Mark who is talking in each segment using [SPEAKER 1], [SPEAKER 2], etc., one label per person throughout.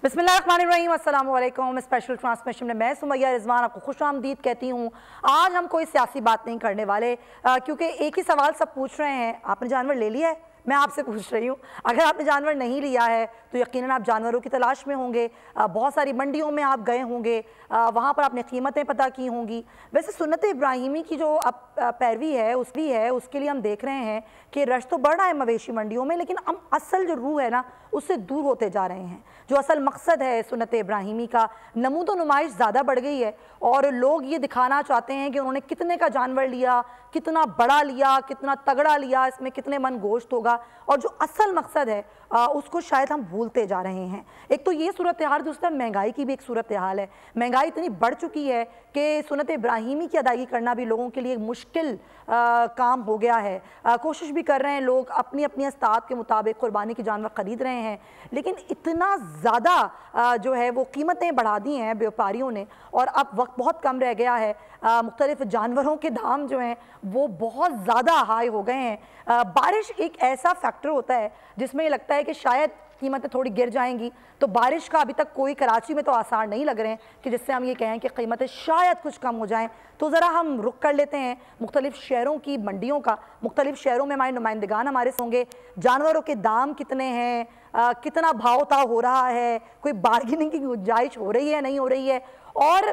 [SPEAKER 1] बिस्मिल्लाहिर्रहमानिर्रहीम, अस्सलाम वालेकुम। स्पेशल ट्रांसमिशन में मैं सुमैया रिजवान आपको खुशामदीद कहती हूँ। आज हम कोई सियासी बात नहीं करने वाले, क्योंकि एक ही सवाल सब पूछ रहे हैं, आपने जानवर ले लिया है? मैं आपसे पूछ रही हूँ, अगर आपने जानवर नहीं लिया है तो यकीनन आप जानवरों की तलाश में होंगे। बहुत सारी मंडियों में आप गए होंगे, वहाँ पर आपने कीमतें पता की होंगी। वैसे सुन्नत इब्राहिमी की जो अब पैरवी है उसके लिए हम देख रहे हैं कि रश तो बढ़ रहा है मवेशी मंडियों में, लेकिन हम असल जो रूह है ना उससे दूर होते जा रहे हैं। जो असल मकसद है सुन्नत इब्राहिमी का, नमूद व नुमाइश ज़्यादा बढ़ गई है और लोग ये दिखाना चाहते हैं कि उन्होंने कितने का जानवर लिया, कितना बड़ा लिया, कितना तगड़ा लिया, इसमें कितने मन गोश्त होगा, और जो असल मकसद है उसको शायद हम भूलते जा रहे हैं। एक तो ये सूरत हाल, दूसरा महंगाई की भी एक सूरत हाल है। महंगाई इतनी बढ़ चुकी है कि सुन्नत इब्राहिमी की अदायगी करना भी लोगों के लिए मुश्किल काम हो गया है। कोशिश भी कर रहे हैं लोग, अपनी अपनी इस्तात के मुताबिक कुर्बानी के जानवर ख़रीद रहे हैं, लेकिन इतना ज़्यादा जो है वो कीमतें बढ़ा दी हैं व्यापारियों ने, और अब वक्त बहुत कम रह गया है। मुख्तलिफ जानवरों के दाम जो हैं वो बहुत ज़्यादा हाई हो गए हैं। बारिश एक ऐसा फैक्टर होता है जिसमें ये लगता है कि शायद कीमतें थोड़ी गिर जाएंगी, तो बारिश का अभी तक कोई कराची में तो आसार नहीं लग रहे हैं कि जिससे हम ये कहें कि कीमतें शायद कुछ कम हो जाएं। तो ज़रा हम रुख कर लेते हैं मुख्तलिफ शहरों की मंडियों का। मुख्तलिफ शहरों में हमारे नुमाइंदगान हमारे से होंगे। जानवरों के दाम कितने हैं, कितना भाव ताव हो रहा है, कोई बार्गेनिंग की गुंजाइश हो रही है नहीं हो रही है, और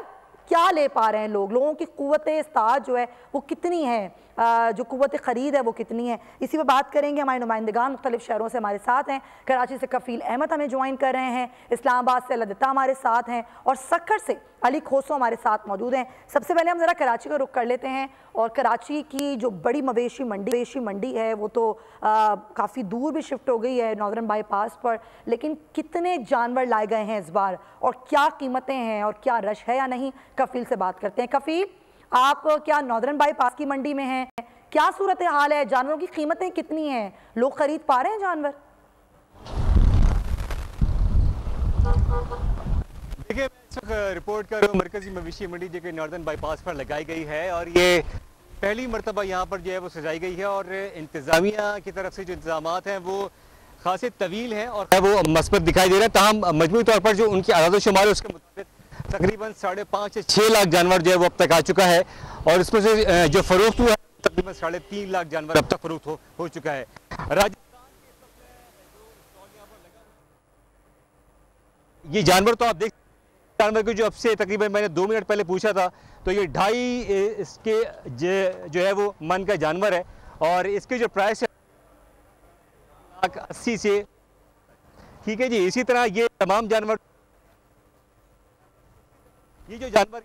[SPEAKER 1] क्या ले पा रहे हैं लोगों की क़ुव्वत इस्तात जो है वो कितनी है, जो क़ुव्वत ख़रीद है वो कितनी है। इसी पर बात करेंगे। हमारे नुमाइंदगान मुख्तलिफ शहरों से हमारे साथ हैं। कराची से कफ़ील अहमद हमें ज्वाइन कर रहे हैं, इस्लामाबाद से लदता हमारे साथ हैं, और सक्कर से अली खोसो हमारे साथ मौजूद हैं। सबसे पहले हम ज़रा कराची का रुख कर लेते हैं, और कराची की जो बड़ी मवेशी मंडी है वो तो काफ़ी दूर भी शिफ्ट हो गई है नॉर्दर्न बाईपास पर, लेकिन कितने जानवर लाए गए हैं इस बार और क्या कीमतें हैं और क्या रश है या नहीं, कफ़ील से बात करते हैं। कफ़ील, आप क्या नॉर्दर्न बाईपास की मंडी में हैं? क्या सूरत हाल है, जानवरों की कीमतें कितनी हैं, लोग खरीद पा रहे हैं जानवर?
[SPEAKER 2] देखिए, मैं इस वक्त रिपोर्ट कर रहा हूँ मरकजी मवेशी मंडी जो कि नॉर्दर्न बाईपास पर लगाई गई है, और ये पहली मरतबा यहाँ पर जो है वो सजाई गई है, और इंतज़ामिया की तरफ से जो इंतजामात हैं वो खासे तवील हैं और वो मस्बत दिखाई दे रहा है। ताहम मजमूई तौर पर जो उनकी आदाद शुमार है उसके मुताबिक तकरीबन 5.5 से 6 लाख जानवर जो है वो अब तक आ चुका है, और इसमें से जो फरोख्त हुआ है तकरीबन 3.5 लाख जानवर अब तक फरोख्त हो चुका है। ये जानवर तो आप देख, जानवर को जो अब से तकरीबन मैंने 2 मिनट पहले पूछा था तो ये 2.5 इसके जो है वो मन का जानवर है, और इसके जो प्राइस है 1,80,000 से, ठीक है जी। इसी तरह ये तमाम जानवर, ये जो जानवर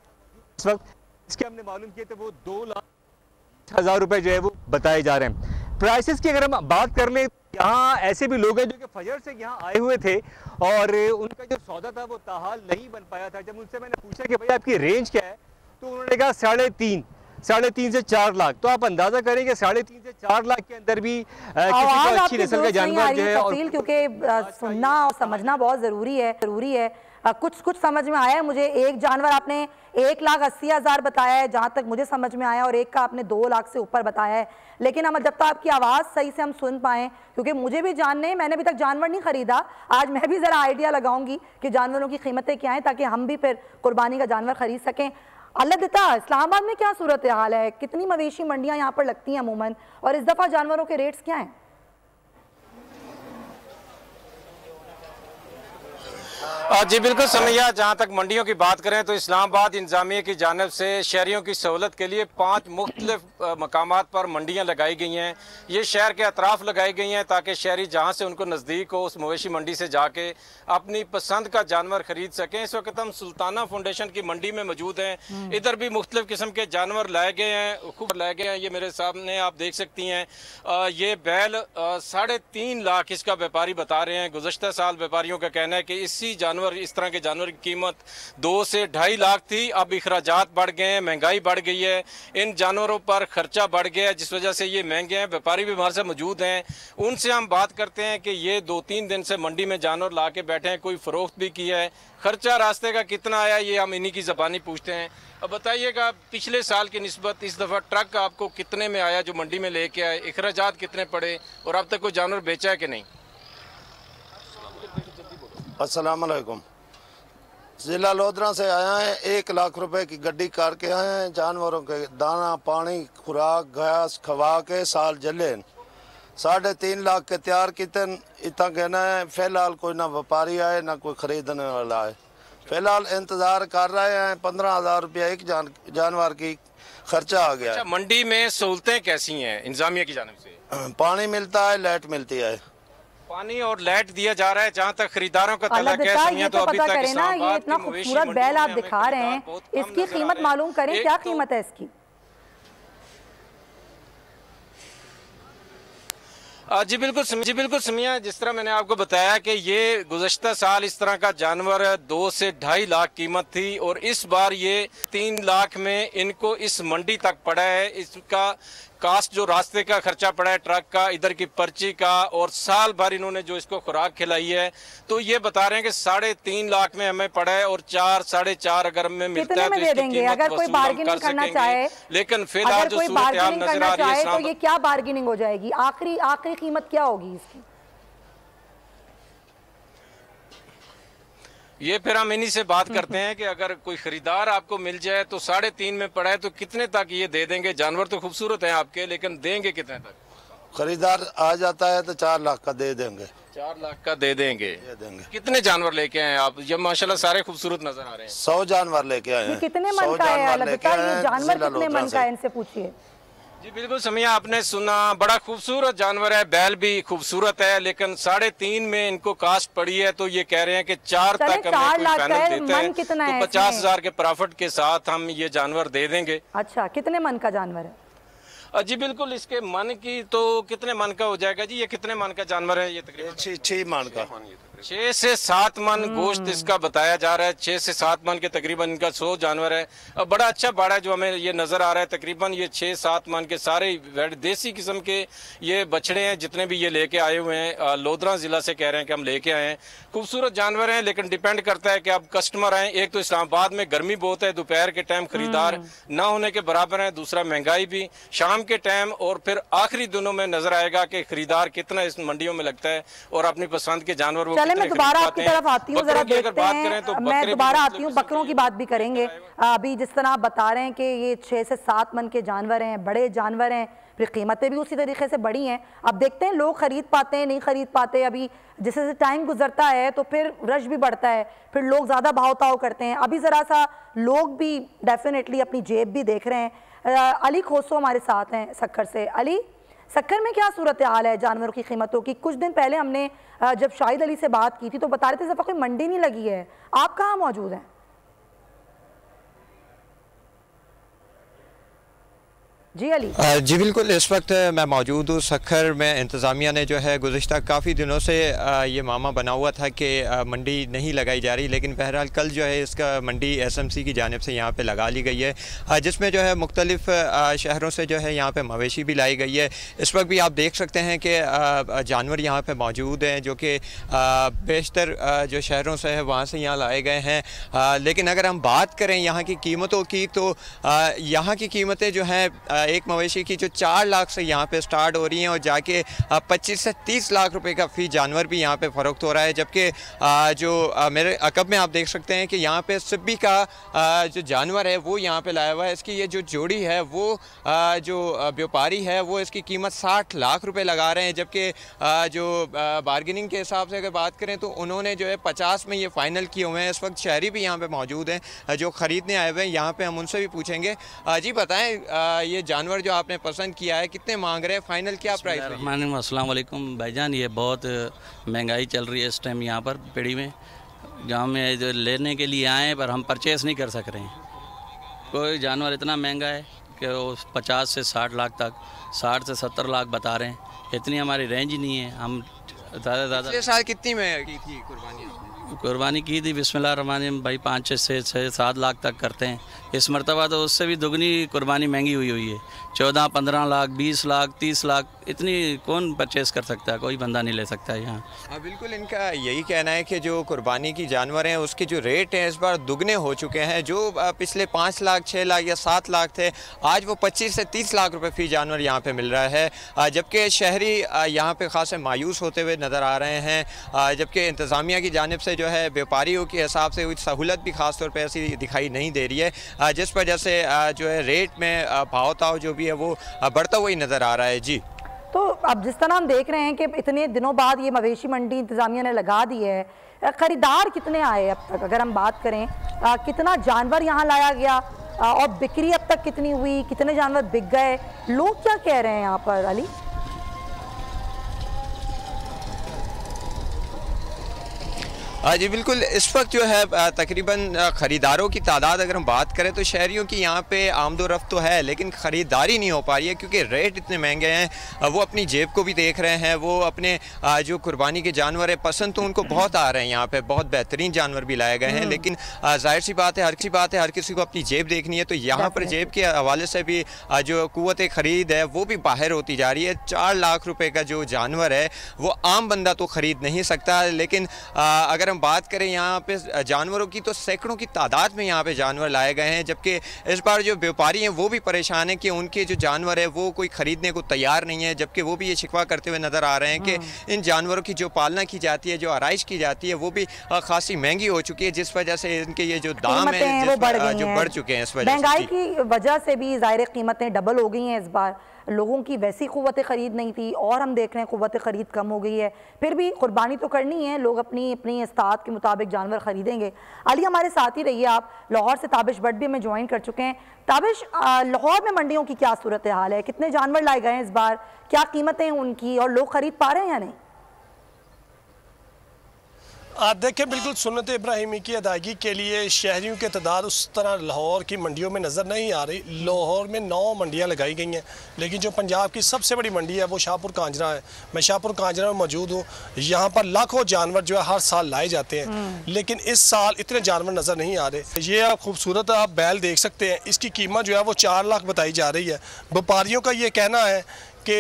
[SPEAKER 2] इस वक्त इसके हमने मालूम किए थे वो 2,00,000 रुपए जो है वो बताए जा रहे हैं। प्राइसेस की अगर हम बात कर लें, यहाँ ऐसे भी लोग हैं जो कि फजर से यहाँ आए हुए थे और उनका जो सौदा था वो ताहाल नहीं बन पाया था। जब उनसे मैंने पूछा कि भाई आपकी रेंज क्या है, तो उन्होंने कहा 3.5 से 4 लाख। तो आप अंदाजा करें कि 3.5 से 4 लाख के अंदर भी किसी को अच्छी नस्ल का जानवर जो है, और
[SPEAKER 1] क्योंकि सुनना और समझना बहुत ज़रूरी है। कुछ समझ में आया है मुझे। एक जानवर आपने 1,80,000 बताया है जहाँ तक मुझे समझ में आया, और एक का आपने 2 लाख से ऊपर बताया है। लेकिन हम जब तक आपकी आवाज़ सही से हम सुन पाएँ, क्योंकि मुझे भी जानने, मैंने अभी तक जानवर नहीं ख़रीदा, आज मैं भी ज़रा आइडिया लगाऊंगी कि जानवरों की कीमतें क्या हैं, ताकि हम भी फिर कुर्बानी का जानवर ख़रीद सकें। अलदता, इस्लामाबाद में क्या सूरत हाल है, कितनी मवेशी मंडियाँ यहाँ पर लगती हैं अमूमन, और इस दफ़ा जानवरों के रेट्स क्या हैं?
[SPEAKER 3] जी बिल्कुल समैया, जहाँ तक मंडियों की बात करें तो इस्लामाबाद इंतजामिया की जानिब से शहरियों की सहूलत के लिए 5 मुख्तलिफ मकामात पर मंडियाँ लगाई गई हैं। ये शहर के अतराफ़ लगाई गई हैं ताकि शहरी जहाँ से उनको नज़दीक हो उस मवेशी मंडी से जाके अपनी पसंद का जानवर ख़रीद सकें। इस वक्त हम सुल्ताना फाउंडेशन की मंडी में मौजूद हैं। इधर भी मुख्तलिफ किस्म के जानवर लाए गए हैं, खूब लाए गए हैं। ये मेरे सामने आप देख सकती हैं, ये बैल 3.5 लाख इसका व्यापारी बता रहे हैं। गुज़श्ता साल व्यापारियों का कहना है कि इसी इस तरह के जानवर की कीमत 2 से 2.5 लाख थी। अब अखराजात बढ़ गए हैं, महंगाई बढ़ गई है, इन जानवरों पर खर्चा बढ़ गया है, जिस वजह से ये महंगे हैं। व्यापारी भी हमारे साथ मौजूद हैं, उनसे हम बात करते हैं कि ये 2-3 दिन से मंडी में जानवर ला के बैठे हैं, कोई फ़रोख्त भी किया है, खर्चा रास्ते का कितना आया, ये हम इन्हीं की ज़बानी पूछते हैं। अब बताइएगा, पिछले साल की निस्बत इस दफ़ा ट्रक आपको कितने में आया जो मंडी में लेके आए, अखराजात कितने पड़े, और अब तक कोई जानवर बेचा है कि नहीं?
[SPEAKER 4] अस्सलाम वालेकुम। जिला लोधरा से आया है। 1 लाख रुपए की गड्डी करके आए हैं। जानवरों के दाना पानी खुराक घास खवा के साल जले 3.5 लाख के तैयार किते। इतना कहना है फिलहाल कोई ना व्यापारी आए ना कोई खरीदने वाला आए। फिलहाल इंतजार कर रहे हैं। 15,000 रुपया एक जानवर की खर्चा आ गया।
[SPEAKER 3] अच्छा, मंडी में सहूलतें कैसी हैं इंतजामिया की जानिब से?
[SPEAKER 4] पानी मिलता है, लाइट मिलती है।
[SPEAKER 3] पानी और लाइट दिया जा रहा है। जहाँ तक खरीदारों का तलब है,
[SPEAKER 1] ये तो पता करें ना, ये इतना खूबसूरत बैल आप दिखा रहे हैं, इसकी कीमत मालूम करें, क्या कीमत है इसकी?
[SPEAKER 3] जी बिल्कुल समिया, जिस तरह मैंने आपको बताया कि ये गुज़श्ता साल इस तरह का जानवर 2 से 2.5 लाख कीमत थी और इस बार ये 3 लाख में इनको इस मंडी तक पड़ा है। इसका कास्ट जो रास्ते का खर्चा पड़ा है, ट्रक का, इधर की पर्ची का, और साल भर इन्होंने जो इसको खुराक खिलाई है, तो ये बता रहे हैं कि 3.5 लाख में हमें पड़ा है और 4 साढ़े 4 अगर में मिलता है तो इसकी कीमत
[SPEAKER 1] अगर कोई बार्गेनिंग करना चाहे,
[SPEAKER 3] लेकिन फिलहाल जो सूरत हाल नजर आ रही है
[SPEAKER 1] तो ये क्या बार्गेनिंग हो जाएगी? आखिरी कीमत क्या होगी इसकी?
[SPEAKER 3] ये फिर हम इन्हीं से बात करते हैं कि अगर कोई खरीदार आपको मिल जाए तो 3.5 में पड़ा है तो कितने तक ये दे देंगे? जानवर तो खूबसूरत हैं आपके, लेकिन देंगे कितने तक?
[SPEAKER 4] खरीदार आ जाता है तो 4 लाख का दे देंगे।
[SPEAKER 3] 4 लाख का दे देंगे। कितने जानवर लेके आए आप? ये माशाल्लाह सारे खूबसूरत नजर आ रहे हैं।
[SPEAKER 4] 100 जानवर लेके आए हैं।
[SPEAKER 1] कितने मन का है? ये जानवर कितने मन का है, इनसे पूछिए।
[SPEAKER 3] जी बिल्कुल समिया, आपने सुना, बड़ा खूबसूरत जानवर है, बैल भी खूबसूरत है, लेकिन 3.5 में इनको कास्ट पड़ी है तो ये कह रहे हैं कि 4 तक हमें कोई फाइनल देता है तो 50,000 के प्रॉफिट के साथ हम ये जानवर दे देंगे।
[SPEAKER 1] अच्छा, कितने मन का जानवर है?
[SPEAKER 3] जी बिल्कुल, इसके मन की तो कितने मन का हो जाएगा जी? ये कितने मन का जानवर है? ये तकरीबन
[SPEAKER 4] 6 मन का,
[SPEAKER 3] 6 से 7 मन गोश्त इसका बताया जा रहा है। 6 से 7 मन के तकरीबन इनका 100 जानवर है। अब बड़ा अच्छा बाड़ा है जो हमें ये नज़र आ रहा है। तकरीबन ये 6-7 मन के सारे देसी किस्म के ये बछड़े हैं जितने भी ये लेके आए हुए हैं। लोधरा ज़िला से कह रहे हैं कि हम लेके आए हैं। खूबसूरत जानवर हैं, लेकिन डिपेंड करता है कि अब कस्टमर आए। एक तो इस्लामाबाद में गर्मी बहुत है, दोपहर के टाइम खरीदार ना होने के बराबर है, दूसरा महंगाई भी। शाम के टाइम और फिर आखिरी दिनों में नजर आएगा कि खरीदार कितना इस मंडियों में लगता है और अपनी पसंद के जानवर वो।
[SPEAKER 1] मैं दोबारा आपकी तरफ आती हूँ, जरा देखते हैं।
[SPEAKER 3] तो
[SPEAKER 1] मैं दोबारा आती हूँ, बकरों की बात भी करेंगे। अभी जिस तरह आप बता रहे हैं कि ये 6 से 7 मन के जानवर हैं, बड़े जानवर हैं, फिर कीमतें भी उसी तरीके से बड़ी हैं। अब देखते हैं लोग खरीद पाते हैं नहीं खरीद पाते। अभी जैसे जैसे टाइम गुजरता है तो फिर रश भी बढ़ता है, फिर लोग ज़्यादा भाव ताव करते हैं। अभी ज़रा सा लोग भी डेफिनेटली अपनी जेब भी देख रहे हैं। अली खोसो हमारे साथ हैं सक्खर से। अली, सक्खर में क्या सूरत हाल है जानवरों की कीमतों की? कुछ दिन पहले हमने जब शाहिद अली से बात की थी तो बता रहे थे इस दफ़ा कोई मंडी नहीं लगी है। आप कहाँ मौजूद हैं? जी अली।
[SPEAKER 5] जी बिल्कुल, इस वक्त मैं मौजूद हूँ सक्खर में। इंतज़ामिया ने जो है गुज़िश्ता काफ़ी दिनों से ये मामा बना हुआ था कि मंडी नहीं लगाई जा रही, लेकिन बहरहाल कल जो है इसका मंडी SMC की जानिब से यहाँ पे लगा ली गई है, जिसमें जो है मुख्तलिफ़ शहरों से जो है यहाँ पे मवेशी भी लाई गई है। इस वक्त भी आप देख सकते हैं कि जानवर यहाँ पर मौजूद हैं जो कि बेशतर जो शहरों से है वहाँ से यहाँ लाए गए हैं। लेकिन अगर हम बात करें यहाँ की कीमतों की तो यहाँ की कीमतें जो हैं एक मवेशी की जो 4 लाख से यहाँ पे स्टार्ट हो रही हैं और जाके 25 से 30 लाख रुपए का फ़ी जानवर भी यहाँ पे फ़रोख्त हो रहा है। जबकि जो मेरे अकब में आप देख सकते हैं कि यहाँ पे सिब्बी का जो जानवर है वो यहाँ पे लाया हुआ है। इसकी ये जो जोड़ी है वो जो व्यापारी है वो इसकी कीमत 60 लाख रुपए लगा रहे हैं, जबकि जो बार्गेनिंग के हिसाब से अगर बात करें तो उन्होंने जो है 50 में ये फ़ाइनल किए हुए हैं। इस वक्त शहरी भी यहाँ पर मौजूद हैं जो ख़रीदने आए हुए हैं, यहाँ पर हम उनसे भी पूछेंगे। जी बताएँ, ये जानवर जो आपने पसंद किया है कितने मांग रहे हैं, फाइनल क्या प्राइस है?
[SPEAKER 6] अस्सलाम वालेकुम भाईजान, ये बहुत महंगाई चल रही है इस टाइम यहाँ पर पीढ़ी में। गांव में जो लेने के लिए आए पर हम परचेस नहीं कर सक रहे हैं। कोई जानवर इतना महंगा है कि वो 50 से 60 लाख तक, 60 से 70 लाख बता रहे हैं। इतनी हमारी रेंज ही नहीं है। हम ज़्यादा
[SPEAKER 5] साल कितनी में की थी
[SPEAKER 6] कुर्बानी की थी? बिस्मिल्लाह रहमान भाई 5 से 7 लाख तक करते हैं। इस मरतबा तो उससे भी दुगनी कुर्बानी महंगी हुई है। 14-15 लाख, 20 लाख, 30 लाख, इतनी कौन परचेस कर सकता है? कोई बंदा नहीं ले सकता है यहाँ।
[SPEAKER 5] हाँ बिल्कुल, इनका यही कहना है कि जो कुर्बानी की जानवर हैं उसके जो रेट हैं इस बार दुगने हो चुके हैं। जो पिछले 5 लाख, 6 लाख या 7 लाख थे, आज वो 25 से 30 लाख रुपए फ़ी जानवर यहाँ पे मिल रहा है। जबकि शहरी यहाँ पे खासे मायूस होते हुए नज़र आ रहे हैं। जबकि इंतज़ामिया की जानिब से जो है व्यापारियों के हिसाब से सहूलत भी ख़ास तौर पर ऐसी दिखाई नहीं दे रही है, जिस वजह से जो है रेट में भाव ताव जो भी है वो बढ़ता हुआ ही नज़र आ रहा है। जी,
[SPEAKER 1] तो अब जिस तरह हम देख रहे हैं कि इतने दिनों बाद ये मवेशी मंडी इंतज़ामिया ने लगा दी है, ख़रीदार कितने आए अब तक, अगर हम बात करें कितना जानवर यहाँ लाया गया और बिक्री अब तक कितनी हुई, कितने जानवर बिक गए, लोग क्या कह रहे हैं यहाँ पर अली?
[SPEAKER 5] जी बिल्कुल, इस वक्त जो है तकरीबन ख़रीदारों की तादाद अगर हम बात करें तो शहरियों की यहाँ पे आमदोरफ्त तो है, लेकिन ख़रीदारी नहीं हो पा रही है क्योंकि रेट इतने महंगे हैं। वो अपनी जेब को भी देख रहे हैं, वो अपने जो कुर्बानी के जानवर है पसंद तो उनको बहुत आ रहे हैं, यहाँ पे बहुत बेहतरीन जानवर भी लाए गए हैं, लेकिन जाहिर सी बात है हर किसी को अपनी जेब देखनी है। तो यहाँ पर जेब के हवाले से भी जो क़ुव्वत ख़रीद है वो भी बाहर होती जा रही है। 4 लाख रुपये का जो जानवर है वो आम बंदा तो ख़रीद नहीं सकता, लेकिन अगर हम बात करें यहाँ पे जानवरों की तो सैकड़ों की तादाद में यहाँ पे जानवर लाए गए हैं, जबकि इस बार जो व्यापारी हैं वो भी परेशान हैं कि उनके जो जानवर है वो कोई ख़रीदने को तैयार नहीं है, जबकि वो भी ये शिकवा करते हुए नज़र आ रहे हैं कि इन जानवरों की जो पालना की जाती है, जो आराइश की जाती है वो भी खासी महंगी हो चुकी है, जिस वजह से इनके ये जो दाम है जो बढ़ चुके हैं। इस वजह
[SPEAKER 1] महंगाई की वजह से भी ज़ाहिर कीमतें डबल हो गई हैं। इस बार लोगों की वैसी क़ुव्वत ख़रीद नहीं थी और हम देख रहे हैं क़ुव्वत ख़रीद कम हो गई है, फिर भी कुर्बानी तो करनी है, लोग अपनी अपनी इस्तात के मुताबिक जानवर ख़रीदेंगे। अली हमारे साथ ही रहिए आप, लाहौर से ताबिश भट्ट भी हमें ज्वाइन कर चुके हैं। ताबिश, लाहौर में मंडियों की क्या सूरत हाल है, कितने जानवर लाए गए हैं इस बार, क्या कीमतें हैं उनकी और लोग ख़रीद पा रहे हैं या नहीं?
[SPEAKER 7] आप देखें, बिल्कुल सुन्नत इब्राहिमी की अदायगी के लिए शहरियों के तादाद उस तरह लाहौर की मंडियों में नज़र नहीं आ रही। लाहौर में 9 मंडियाँ लगाई गई हैं, लेकिन जो पंजाब की सबसे बड़ी मंडी है वो शाहपुर कांजरा है। मैं शाहपुर कांजरा में मौजूद हूँ। यहाँ पर लाखों जानवर जो है हर साल लाए जाते हैं, लेकिन इस साल इतने जानवर नज़र नहीं आ रहे। ये आप खूबसूरत आप बैल देख सकते हैं, इसकी कीमत जो है वो 4 लाख बताई जा रही है। व्यापारियों का ये कहना है कि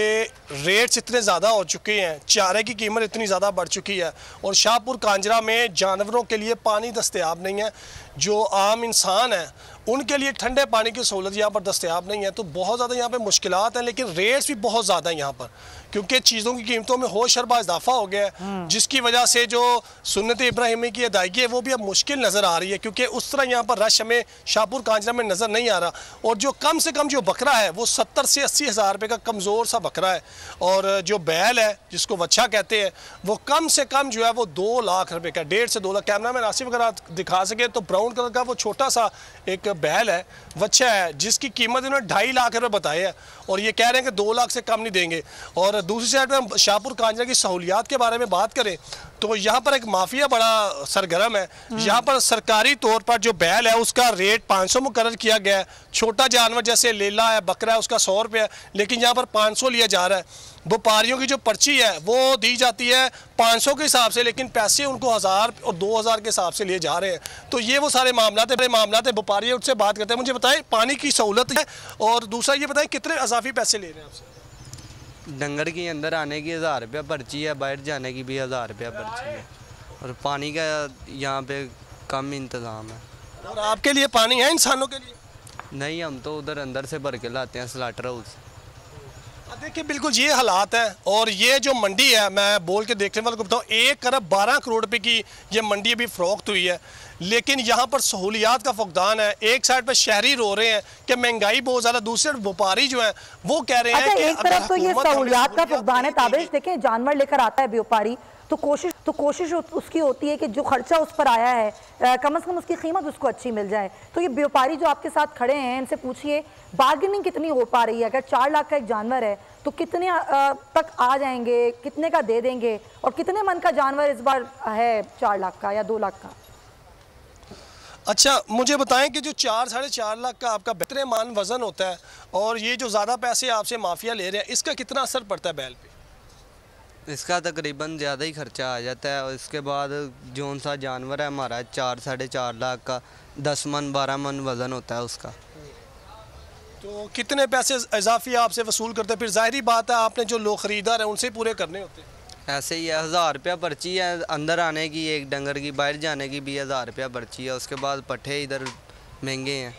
[SPEAKER 7] रेट्स इतने ज़्यादा हो चुके हैं, चारे की कीमत इतनी ज़्यादा बढ़ चुकी है और शाहपुर कांजरा में जानवरों के लिए पानी दस्तयाब नहीं है। जो आम इंसान है उनके लिए ठंडे पानी की सहूलत यहाँ पर दस्तयाब नहीं है, तो बहुत ज़्यादा यहाँ पे मुश्किलात हैं, लेकिन रेट्स भी बहुत ज़्यादा हैं यहाँ पर क्योंकि चीज़ों की कीमतों में होश शरबा इजाफा हो गया है, जिसकी वजह से जो सुन्नत इब्राहिमी की अदायगी है वो भी अब मुश्किल नज़र आ रही है क्योंकि उस तरह यहाँ पर रश हमें शाहपुर कांजरा में नज़र नहीं आ रहा। और जो कम से कम जो बकरा है वो 70 से 80 हज़ार रुपये का कमज़ोर सा बकरा है, और जो बैल है जिसको वच्छा कहते हैं वो कम से कम जो है वो 2 लाख रुपये का, 1.5 से 2 लाख। कैमरा मैन आसिफ अगर आप दिखा सके तो ब्राउन कलर का वो छोटा सा एक बैल है, वच्छा है, जिसकी कीमत इन्होंने 2.5 लाख रुपये बताए हैं और ये कह रहे हैं कि 2 लाख से कम नहीं देंगे। और दूसरी साइड में शाहपुर कांजरा की सहूलियात के बारे में बात करें तो यहाँ पर एक माफिया बड़ा सरगर्म है। यहाँ पर सरकारी तौर पर जो बैल है उसका रेट 500 मुकर्रर किया गया है। छोटा जानवर जैसे लेला है, बकरा है, उसका 100 रुपये है, लेकिन यहाँ पर 500 लिया जा रहा है। व्यापारियों की जो पर्ची है वो दी जाती है 500 के हिसाब से, लेकिन पैसे उनको 1000 और 2000 के हिसाब से लिए जा रहे हैं। तो ये वो सारे मामला है, व्यापारी उनसे बात करते हैं। मुझे बताएं, पानी की सहूलत है और दूसरा ये बताएं कितने अजाफी पैसे ले रहे हैं आपसे?
[SPEAKER 8] डंगर की अंदर आने की 1000 रुपया पर्ची है, बाहर जाने की भी 1000 रुपया पर्ची है, और पानी का यहाँ पे कम इंतज़ाम है।
[SPEAKER 7] और आपके लिए पानी है इंसानों के लिए?
[SPEAKER 8] नहीं, हम तो उधर अंदर से भर के लाते हैं स्लाटर हाउस।
[SPEAKER 7] देखिए, बिल्कुल ये हालात है। और ये जो मंडी है, मैं बोल के देखने वालों को बताऊँ, 1 अरब 12 करोड़ रुपए की ये मंडी अभी फ़रोख्त हुई है, लेकिन यहाँ पर सहूलियात का फुकदान है। एक साइड पर शहरी रो रहे हैं कि महंगाई बहुत ज़्यादा, दूसरे व्यापारी जो है वो कह रहे हैं कि
[SPEAKER 1] एक तरफ तो ये सहूलियात का फुकदान है। ताबिश, देखें, जानवर लेकर आता है व्यापारी तो कोशिश उसकी होती है कि जो खर्चा उस पर आया है कम से कम उसकी कीमत उसको अच्छी मिल जाए। तो ये व्यापारी जो आपके साथ खड़े हैं इनसे पूछिए बार्गेनिंग कितनी हो पा रही है? अगर 4 लाख का एक जानवर है तो कितने तक आ जाएंगे, कितने का दे देंगे, और कितने मन का जानवर इस बार है 4 लाख का या 2 लाख का?
[SPEAKER 7] अच्छा, मुझे बताएं कि जो 4-4.5 लाख का आपका बेहतर मान वज़न होता है और ये जो ज़्यादा पैसे आपसे माफिया ले रहे हैं, इसका कितना असर पड़ता है बैल पे?
[SPEAKER 8] इसका तकरीबन ज़्यादा ही खर्चा आ जाता है। और इसके बाद जौन सा जानवर है हमारा 4-4.5 लाख का, 10 मन 12 मन वज़न होता है उसका।
[SPEAKER 7] तो कितने पैसे इजाफी आपसे वसूल करते हैं? फिर ज़ाहिरी बात है आपने जो लोग ख़रीदार हैं उनसे पूरे करने होते हैं।
[SPEAKER 8] ऐसे ही है, 1000 रुपया पर्ची है अंदर आने की, एक डंगर की, बाहर जाने की भी 1000 रुपया पर्ची है। उसके बाद पट्ठे इधर महंगे हैं।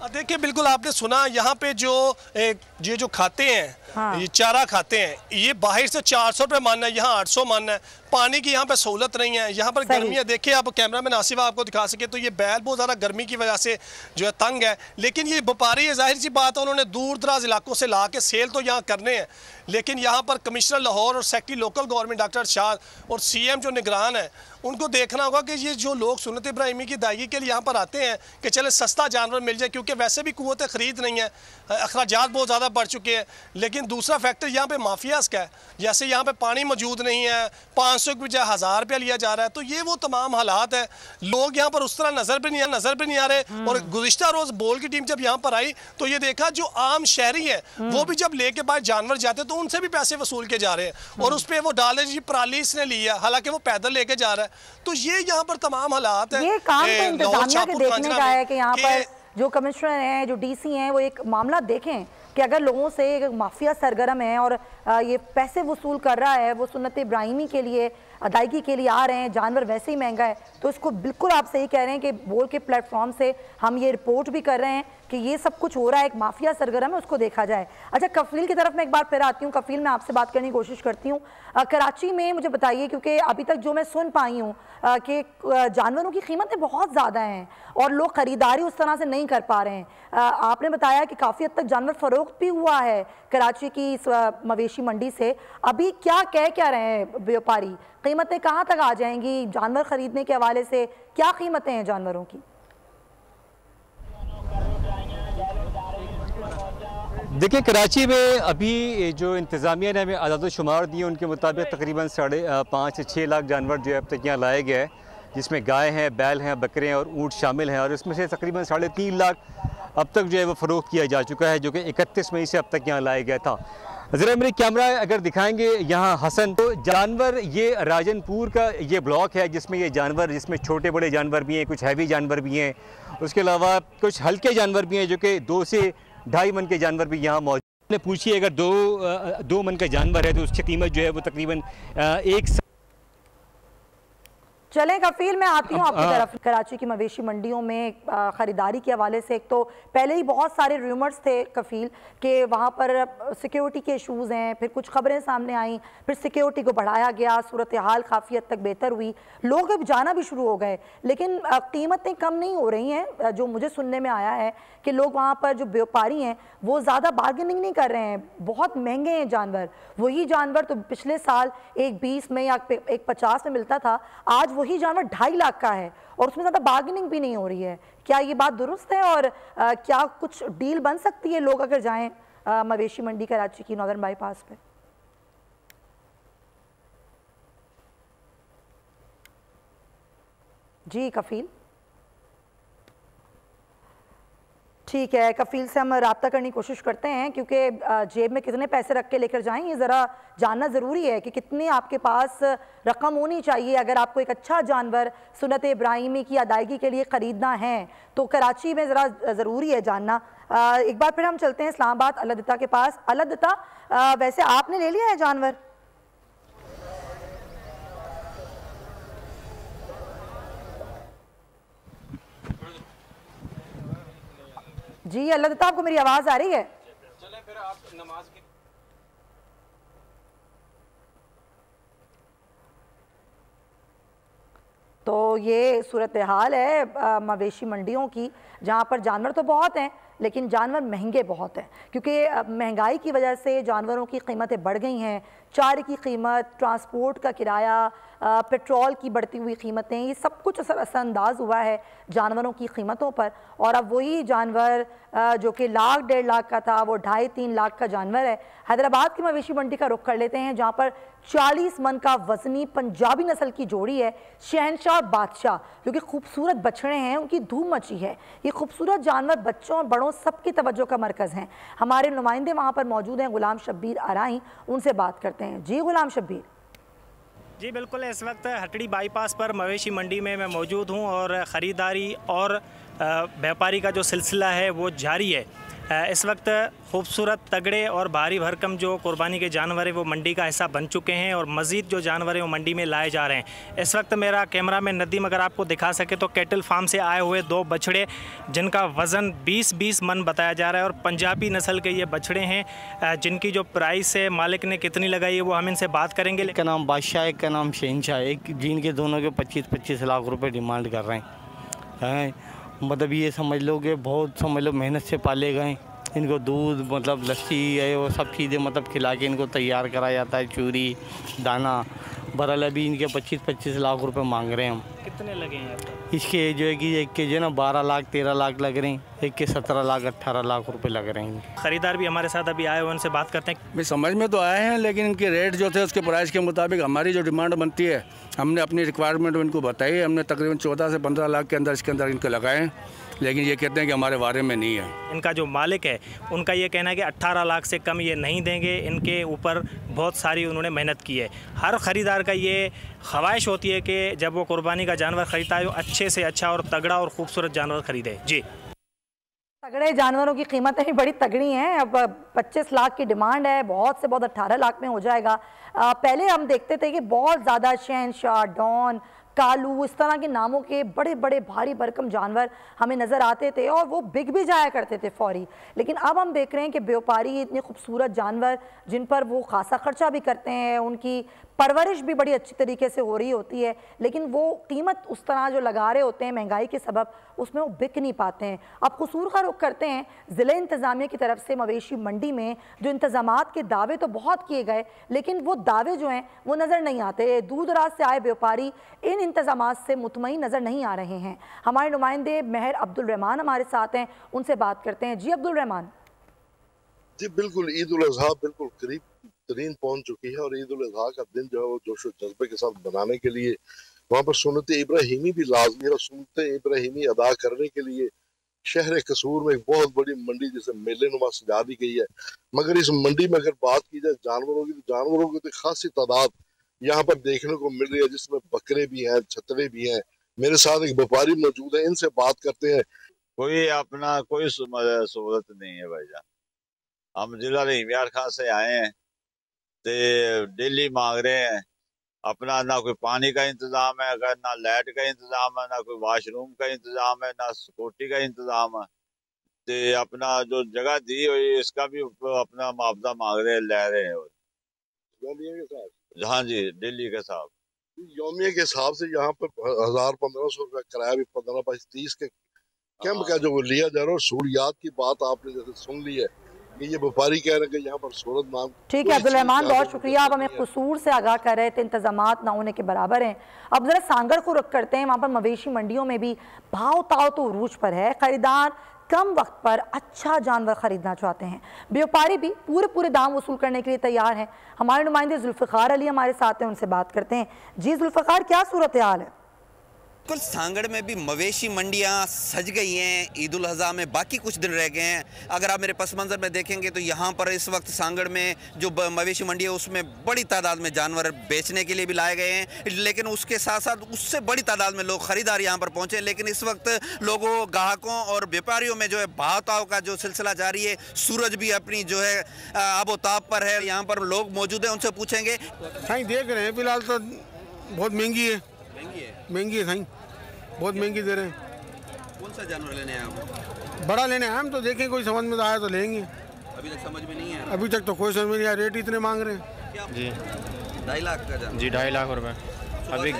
[SPEAKER 7] देखिए बिल्कुल आपने सुना, यहाँ पे ये जो खाते हैं, हाँ। ये चारा खाते हैं, ये बाहर से 400 रुपये मानना है, यहाँ 800 मानना है। पानी की यहाँ पे सहूलत नहीं है, यहाँ पर गर्मियाँ देखिए आप, कैमरा में नासिफ आपको दिखा सके तो ये बैल बहुत ज़्यादा गर्मी की वजह से जो है तंग है। लेकिन ये व्यापारी है, जाहिर सी बात है उन्होंने दूर दराज इलाकों से ला के सेल तो यहाँ करने हैं, लेकिन यहाँ पर कमिश्नर लाहौर और secretary local government doctor Shah और CM जो निगरान है, उनको देखना होगा कि ये जो लोग सुन्नत इब्राहिमी की अदायगी के लिए यहाँ पर आते हैं कि चले सस्ता जानवर मिल जाए, क्योंकि वैसे भी कुव्वत ख़रीद नहीं है, अखराजात बहुत ज़्यादा बढ़ चुके हैं। लेकिन दूसरा फैक्टर यहाँ पे माफियाज़ का है, जैसे यहाँ पे पानी मौजूद नहीं है, 500 की बजाय 1000 रुपया लिया जा रहा है। तो ये वो तमाम हालात है, लोग यहाँ पर उस तरह नज़र भी नहीं आ रहे। और गुज़िश्ता रोज़ बोल की टीम जब यहाँ पर आई तो ये देखा जो आम शहरी है वो भी जब लेके बाहर जानवर जाते तो उनसे भी पैसे वसूल के जा रहे हैं, और उस पर वो डाले जी पराली इसने लिया, हालांकि वो पैदल लेके जा रहा है। तो ये यहाँ पर तमाम हालात है।
[SPEAKER 1] ये काम तो इंतजामिया के देखने का है कि यहाँ पर जो कमिश्नर हैं, जो DC हैं, वो एक मामला देखें कि अगर लोगों से माफिया सरगर्म है और ये पैसे वसूल कर रहा है, वो सुन्नत इब्राहिमी के लिए अदायगी के लिए आ रहे हैं, जानवर वैसे ही महंगा है, तो इसको बिल्कुल आप सही कह रहे हैं कि बोल के प्लेटफॉर्म से हम ये रिपोर्ट भी कर रहे हैं कि ये सब कुछ हो रहा है, एक माफिया सरगर्म है, उसको देखा जाए। अच्छा, कफील की तरफ मैं एक बार फिर आती हूँ। कफील, मैं आपसे बात करने की कोशिश करती हूँ। कराची में मुझे बताइए, क्योंकि अभी तक जो मैं सुन पाई हूँ कि जानवरों की कीमतें बहुत ज़्यादा हैं और लोग ख़रीदारी उस तरह से नहीं कर पा रहे हैं। आपने बताया कि काफ़ी हद तक जानवर फ़रोख्त भी हुआ है कराची की इस मवेशी मंडी से। अभी क्या कह रहे हैं व्यापारी, कीमतें कहाँ तक आ जाएंगी जानवर ख़रीदने के हवाले से? क्या कीमतें हैं जानवरों की?
[SPEAKER 2] देखिए, कराची में अभी जो इंतज़ामिया ने हमें आदाद शुमार दिए उनके मुताबिक तकरीबन 5.5 से 6 लाख जानवर जो है अब तक यहाँ लाए गए हैं, जिसमें गाय हैं, बैल हैं, बकरे हैं और ऊँट शामिल हैं। और इसमें से तकरीबन 3.5 लाख अब तक जो है वो फ़रोख्त किया जा चुका है, जो कि 31 मई से अब तक यहाँ लाया गया था। ज़रा मेरे कैमरा अगर दिखाएंगे यहाँ हसन, तो जानवर ये राजनपुर का ये ब्लॉक है जिसमें ये जानवर, जिसमें छोटे बड़े जानवर भी हैं, कुछ हैवी जानवर भी हैं, उसके अलावा कुछ हल्के जानवर भी हैं जो कि 2 से 2.5 मन के जानवर भी यहाँ मौजूद हैं। पूछिए, अगर 2 मन का जानवर है तो उसकी कीमत जो है वो तकरीबन 1।
[SPEAKER 1] चलें कफील, मैं आती हूँ आपकी तरफ। कराची की मवेशी मंडियों में ख़रीदारी के हवाले से एक तो पहले ही बहुत सारे रूमर्स थे कफील कि वहाँ पर सिक्योरिटी के इशूज़ हैं, फिर कुछ खबरें सामने आईं, फिर सिक्योरिटी को बढ़ाया गया, सूरत हाल काफ़ी हद तक बेहतर हुई, लोग अब जाना भी शुरू हो गए, लेकिन कीमतें कम नहीं हो रही हैं। जो मुझे सुनने में आया है कि लोग वहाँ पर जो व्यापारी हैं वो ज़्यादा बार्गेनिंग नहीं कर रहे हैं, बहुत महंगे हैं जानवर। वही जानवर तो पिछले साल एक 20 में या एक 50 में मिलता था, आज वही जानवर 2.5 लाख का है और उसमें ज़्यादा बार्गेनिंग भी नहीं हो रही है। क्या ये बात दुरुस्त है और क्या कुछ डील बन सकती है लोग अगर जाएं मवेशी मंडी कराची की नॉर्दर्न बाईपास पे? जी कफील, ठीक है, कफील से हम रब्ता करने की कोशिश करते हैं क्योंकि जेब में कितने पैसे रख के लेकर जाएं ये ज़रा जानना ज़रूरी है कि कितनी आपके पास रकम होनी चाहिए अगर आपको एक अच्छा जानवर सुन्नत इब्राहिमी की अदायगी के लिए ख़रीदना है तो कराची में ज़रा ज़रूरी है जानना। एक बार फिर हम चलते हैं इस्लामाबाद अल्लादिता के पास। अल्लादिता, वैसे आपने ले लिया है जानवर? जी अल्लादिता, आपको मेरी आवाज़ आ रही है?
[SPEAKER 3] चलें फिर आप नमाज की।
[SPEAKER 1] तो ये सूरत हाल है मवेशी मंडियों की, जहाँ पर जानवर तो बहुत हैं लेकिन जानवर महंगे बहुत हैं क्योंकि महंगाई की वजह से जानवरों की कीमतें बढ़ गई हैं। चारे की कीमत, ट्रांसपोर्ट का किराया, पेट्रोल की बढ़ती हुई कीमतें, ये सब कुछ असरअंदाज हुआ है जानवरों की कीमतों पर। और अब वही जानवर जो कि 1.5 लाख का था वो 2.5-3 लाख का जानवर है। हैदराबाद की मवेशी मंडी का रुख कर लेते हैं जहाँ पर 40 मन का वज़नी पंजाबी नस्ल की जोड़ी है शहनशाह और बादशाह, जो कि खूबसूरत बछड़े हैं, उनकी धूम मची है। ये खूबसूरत जानवर बच्चों और बड़ों सबकी तवज्जो का मरकज़ हैं। हमारे नुमाइंदे वहाँ पर मौजूद हैं, गुलाम शब्बीर आराई, उनसे बात करते हैं। जी गुलाम शब्बीर।
[SPEAKER 9] जी बिल्कुल, इस वक्त हटड़ी बाईपास पर मवेशी मंडी में मैं मौजूद हूँ और ख़रीदारी और व्यापारी का जो सिलसिला है वो जारी है। इस वक्त खूबसूरत, तगड़े और भारी भरकम जो कुर्बानी के जानवर हैं वो मंडी का हिस्सा बन चुके हैं और मज़ीद जो जानवर हैं वो मंडी में लाए जा रहे हैं। इस वक्त मेरा कैमरा मैन नदीम अगर आपको दिखा सके तो कैटल फार्म से आए हुए 2 बछड़े जिनका वज़न 20-20 मन बताया जा रहा है और पंजाबी नस्ल के ये बछड़े हैं जिनकी जो प्राइस है मालिक ने कितनी लगाई है वो हम इनसे बात करेंगे।
[SPEAKER 10] एक का नाम बादशाह, एक का नाम शहनशाह, एक जिनके दोनों के 25-25 लाख रुपए डिमांड कर रहे हैं। मतलब ये समझ लो कि बहुत समझ लो मेहनत से पाले गए। इनको दूध मतलब लस्सी है वो सब चीज़ें मतलब खिला के इनको तैयार करा जाता है, चूरी दाना। बहरहाल अभी इनके 25-25 लाख रुपए मांग रहे हैं हम।
[SPEAKER 9] कितने लगे हैं
[SPEAKER 10] इसके जो है कि एक के जो है ना 12 लाख 13 लाख लग रहे हैं, एक के 17 लाख 18 लाख रुपए लग रहे हैं।
[SPEAKER 9] ख़रीदार भी हमारे साथ अभी आए हुए, उनसे बात करते हैं।
[SPEAKER 11] भाई समझ में तो आए हैं, लेकिन इनके रेट जो थे उसके प्राइस के मुताबिक हमारी जो डिमांड बनती है हमने अपनी रिक्वायरमेंट इनको बताई। हमने तकरीबन 14 से 15 लाख के अंदर इसके अंदर इनको लगाए, लेकिन ये कहते हैं कि हमारे बारे में नहीं है।
[SPEAKER 9] इनका जो मालिक है उनका ये कहना है कि 18 लाख से कम ये नहीं देंगे। इनके ऊपर बहुत सारी उन्होंने मेहनत की है। हर ख़रीदार का ये ख्वाहिश होती है कि जब वो कुर्बानी का जानवर ख़रीदता है वो अच्छे से अच्छा और तगड़ा और ख़ूबसूरत जानवर ख़रीदे। जी,
[SPEAKER 1] तगड़े जानवरों की कीमतें भी बड़ी तगड़ी हैं। अब 25 लाख की डिमांड है, बहुत से बहुत 18 लाख में हो जाएगा। पहले हम देखते थे कि बहुत ज़्यादा शहनशाह, डॉन, कालू, इस तरह के नामों के बड़े बड़े भारी भरकम जानवर हमें नज़र आते थे और वो बिक भी जाया करते थे फौरी। लेकिन अब हम देख रहे हैं कि व्यापारी इतने खूबसूरत जानवर जिन पर वो खासा खर्चा भी करते हैं, उनकी परवरिश भी बड़ी अच्छी तरीके से हो रही होती है, लेकिन वो कीमत उस तरह जो लगा रहे होते हैं महंगाई के सबब, उसमें वो बिक नहीं पाते हैं। अब कसूर का रुख करते हैं ज़िले इंतज़ामिया की तरफ से मवेशी मंडी में जो इंतज़ामात के दावे तो बहुत किए गए, लेकिन वो दावे जो हैं वो नज़र नहीं आते। दूर दराज से आए व्यापारी इन इंतज़ामात से मुतमईन नज़र नहीं आ रहे हैं। हमारे नुमाइंदे महर अब्दुल रहमान हमारे साथ हैं, उनसे बात करते हैं। जी अब्दुल रहमान।
[SPEAKER 12] जी बिल्कुल, ईद उल अज़हा बिल्कुल करीब तरीन पहुंच चुकी है और ईद उल अज़हा का दिन जो है वो जोश और जज्बे के साथ बनाने के लिए वहाँ पर सुन्नत इब्राहिमी भी लाजमी है और सुन्नत इब्राहिमी अदा करने के लिए शहर कसूर में एक बहुत बड़ी मंडी जिसे मेले नुमा सजा दी गई है। मगर इस मंडी में अगर बात की जाए जानवरों की, तो जानवरों की तो खासी तादाद यहाँ पर देखने को मिल रही है, जिसमें बकरे भी हैं, छतरे भी हैं। मेरे साथ एक व्यापारी मौजूद है, इनसे बात करते हैं।
[SPEAKER 13] कोई अपना कोई सहूलत नहीं है भाईजान। हम जिला रहीम खां से आए हैं, डेली मांग रहे हैं। अपना ना कोई पानी का इंतजाम है, अगर ना लाइट का इंतजाम है, ना कोई वाशरूम का इंतजाम है, ना सिक्योरिटी का इंतजाम है। ते अपना जो जगह दी हुई इसका भी अपना मुआवजा मांग रहे हैं, ले रहे हैं। हाँ जी, दिल्ली के साहब
[SPEAKER 12] योमिया के हिसाब से यहाँ पर 1000-1500 रुपया किराया भी 15-22-30 के कैंप का जो लिया जा रहा है। और सहूलियात की बात आपने जैसे सुन ली है कि ये व्यापारी कह रहे हैं कि यहाँ पर सूरत नाम। ठीक है अब्दुल रहमान, बहुत शुक्रिया। आप हमें कसूर से आगाह कर रहे थे, इंतजामात ना होने के बराबर हैं। अब जरा सांगड़ को रुख करते हैं। वहाँ पर मवेशी मंडियों में भी भाव ताव तो उरूज पर है। खरीदार कम वक्त पर अच्छा जानवर खरीदना चाहते हैं, व्यापारी भी पूरे दाम वसूल करने के लिए तैयार हैं। हमारे नुमाइंदे जुल्फ़िकार अली हमारे साथ हैं, उनसे बात करते हैं। जी जुल्फ़िकार, क्या सूरत हाल है?
[SPEAKER 14] बिल्कुल, सांगड़ में भी मवेशी मंडियां सज गई हैं। ईद उल अज़हा में बाकी कुछ दिन रह गए हैं। अगर आप मेरे पस मंज़र में देखेंगे तो यहाँ पर इस वक्त सांगड़ में जो मवेशी मंडी है उसमें बड़ी तादाद में जानवर बेचने के लिए भी लाए गए हैं, लेकिन उसके साथ साथ उससे बड़ी तादाद में लोग ख़रीदार यहाँ पर पहुँचे। लेकिन इस वक्त लोगों, ग्राहकों और व्यापारियों में जो है भाव ताव का जो सिलसिला जारी है। सूरज भी अपनी जो है आबोताब पर है। यहाँ पर लोग मौजूद हैं, उनसे पूछेंगे।
[SPEAKER 15] साईं देख रहे हैं फिलहाल तो बहुत महंगी है, महंगी है साईं, बहुत महंगी दे रहे हैं।
[SPEAKER 14] कौन सा जानवर लेने आए हम?
[SPEAKER 15] बड़ा लेने आए हम, तो देखें कोई समझ में तो आया तो लेंगे।
[SPEAKER 14] अभी तक समझ में नहीं है?
[SPEAKER 15] अभी तक तो कोई समझ में नहीं आया, रेट इतने मांग रहे हैं।
[SPEAKER 14] जी 2.5 लाख का जानवर?
[SPEAKER 16] जी 2.5 लाख रुपए। अभी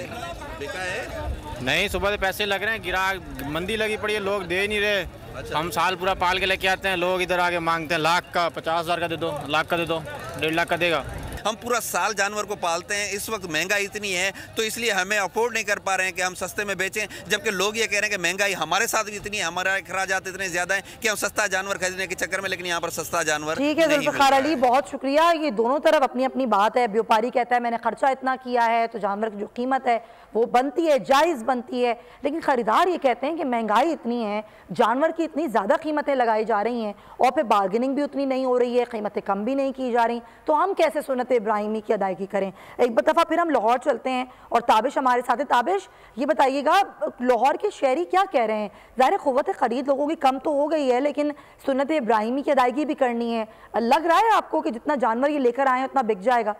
[SPEAKER 14] बिका है?
[SPEAKER 16] नहीं, सुबह से पैसे लग रहे हैं, गिराक मंदी लगी पड़ी है, लोग दे नहीं रहे। अच्छा। हम साल पूरा पाल के लेके आते हैं, लोग इधर आके मांगते हैं लाख का, 50,000 का दे दो, लाख का दे दो, 1.5 लाख का देगा।
[SPEAKER 14] हम पूरा साल जानवर को पालते हैं। इस वक्त महंगाई इतनी है तो इसलिए हमें अफोर्ड नहीं कर पा रहे हैं कि हम सस्ते में बेचें, जबकि लोग ये कह रहे हैं कि महंगाई हमारे साथ भी इतनी है, हमारे अखराजात इतने ज़्यादा हैं कि हम सस्ता जानवर खरीदने के चक्कर में, लेकिन यहाँ पर सस्ता जानवर।
[SPEAKER 1] ठीक है जुल्फ़िकार अली, बहुत शुक्रिया। ये दोनों तरफ अपनी अपनी बात है। व्यापारी कहता है मैंने खर्चा इतना किया है तो जानवर की जो कीमत है वो बनती है, जायज़ बनती है, लेकिन ख़रीदार ये कहते हैं कि महंगाई इतनी है, जानवर की इतनी ज़्यादा कीमतें लगाई जा रही हैं और फिर बार्गेनिंग भी उतनी नहीं हो रही है, कीमतें कम भी नहीं की जा रही, तो हम कैसे सुन्नत इब्राहिमी की अदायगी करें। एक दफ़ा फिर हम लाहौर चलते हैं और ताबिश हमारे साथ है। ताबिश, ये बताइएगा लाहौर के शहरी क्या कह रहे हैं? ज़ाहिर क़ुव्वत ख़रीद लोगों की कम तो हो गई है, लेकिन सुन्नत इब्राहिमी की अदायगी भी करनी है। लग रहा है आपको कि जितना जानवर ये लेकर आए उतना बिक जाएगा?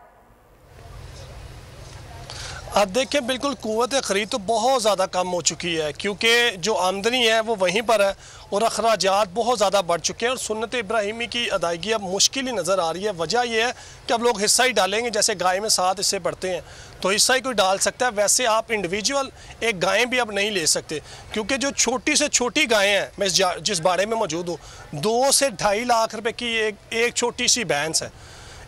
[SPEAKER 7] अब देखिए, बिल्कुल क़ुव्वत ख़रीद तो बहुत ज़्यादा कम हो चुकी है, क्योंकि जो आमदनी है वो वहीं पर है और अखराजात बहुत ज़्यादा बढ़ चुके हैं और सुन्नत इब्राहिमी की अदायगी अब मुश्किल ही नज़र आ रही है। वजह यह है कि अब लोग हिस्सा ही डालेंगे, जैसे गाय में 7 हिस्से बढ़ते हैं तो हिस्सा ही कोई डाल सकता है। वैसे आप इंडिविजुअल एक गायें भी अब नहीं ले सकते, क्योंकि जो छोटी से छोटी गायें हैं, मैं जिस बाड़े में मौजूद हूँ, 2 से 2.5 लाख रुपए की एक छोटी सी भैंस है,